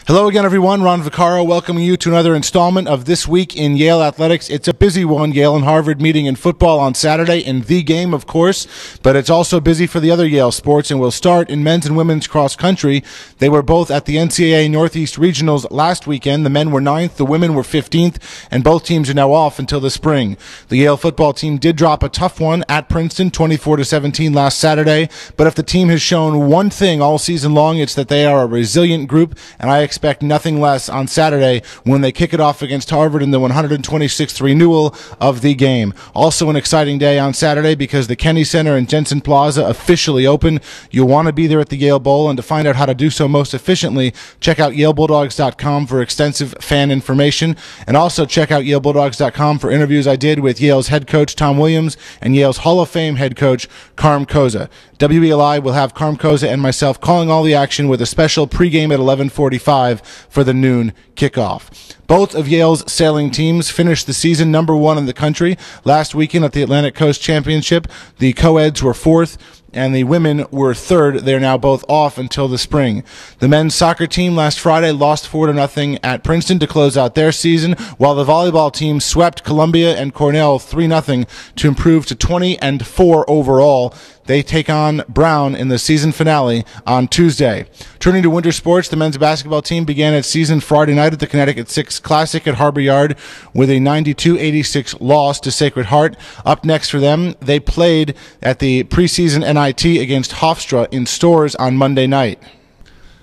Hello again, everyone. Ron Vaccaro welcoming you to another installment of This Week in Yale Athletics. It's a busy one. Yale and Harvard meeting in football on Saturday in the game, of course, but it's also busy for the other Yale sports, and we'll start in men's and women's cross country. They were both at the NCAA Northeast Regionals last weekend. The men were 9th, the women were 15th, and both teams are now off until the spring. The Yale football team did drop a tough one at Princeton, 24-17 last Saturday, but if the team has shown one thing all season long, it's that they are a resilient group, and I expect nothing less on Saturday when they kick it off against Harvard in the 126th renewal of the game. Also an exciting day on Saturday because the Kennedy Center and Jensen Plaza officially open. You'll want to be there at the Yale Bowl, and to find out how to do so most efficiently, check out YaleBulldogs.com for extensive fan information, and also check out YaleBulldogs.com for interviews I did with Yale's head coach Tom Williams and Yale's Hall of Fame head coach Carm Koza. WELI will have Carm Koza and myself calling all the action with a special pregame at 11:45 for the noon kickoff. Both of Yale's sailing teams finished the season number 1 in the country. Last weekend at the Atlantic Coast Championship, the co-eds were 4th and the women were 3rd. They're now both off until the spring. The men's soccer team last Friday lost 4-0 at Princeton to close out their season, while the volleyball team swept Columbia and Cornell 3-0 to improve to 20-4 overall. They take on Brown in the season finale on Tuesday. Turning to winter sports, the men's basketball team began its season Friday night at the Connecticut Six Classic at Harbor Yard with a 92-86 loss to Sacred Heart. Up next for them, they played at the preseason NIT against Hofstra in Storrs on Monday night.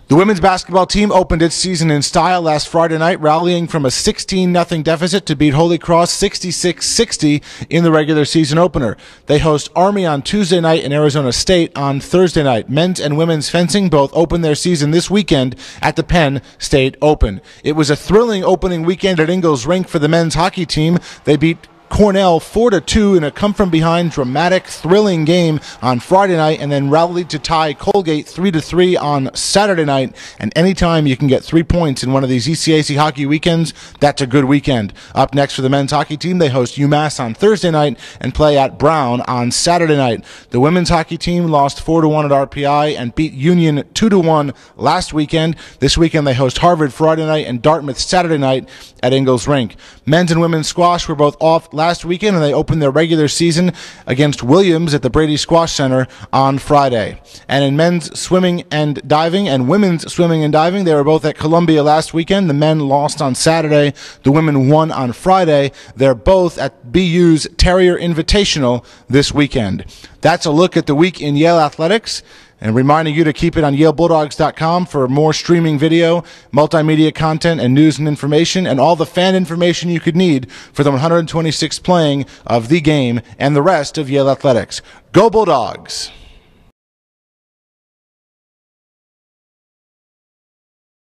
The women's basketball team opened its season in style last Friday night, rallying from a 16-0 deficit to beat Holy Cross 66-60 in the regular season opener. They host Army on Tuesday night and Arizona State on Thursday night. Men's and women's fencing both open their season this weekend at the Penn State Open. It was a thrilling opening weekend at Ingalls Rink for the men's hockey team. They beat Cornell 4-2 in a come-from-behind, dramatic, thrilling game on Friday night, and then rallied to tie Colgate 3-3 on Saturday night. And anytime you can get 3 points in one of these ECAC hockey weekends, that's a good weekend. Up next for the men's hockey team, they host UMass on Thursday night and play at Brown on Saturday night. The women's hockey team lost 4-1 at RPI and beat Union 2-1 last weekend. This weekend they host Harvard Friday night and Dartmouth Saturday night at Ingalls Rink. Men's and women's squash were both off last weekend, and they opened their regular season against Williams at the Brady Squash Center on Friday. And in men's swimming and diving and women's swimming and diving, they were both at Columbia last weekend. The men lost on Saturday. The women won on Friday. They're both at BU's Terrier Invitational this weekend. That's a look at the week in Yale athletics, and reminding you to keep it on YaleBulldogs.com for more streaming video, multimedia content, and news and information, and all the fan information you could need for the 126th playing of the game and the rest of Yale athletics. Go Bulldogs!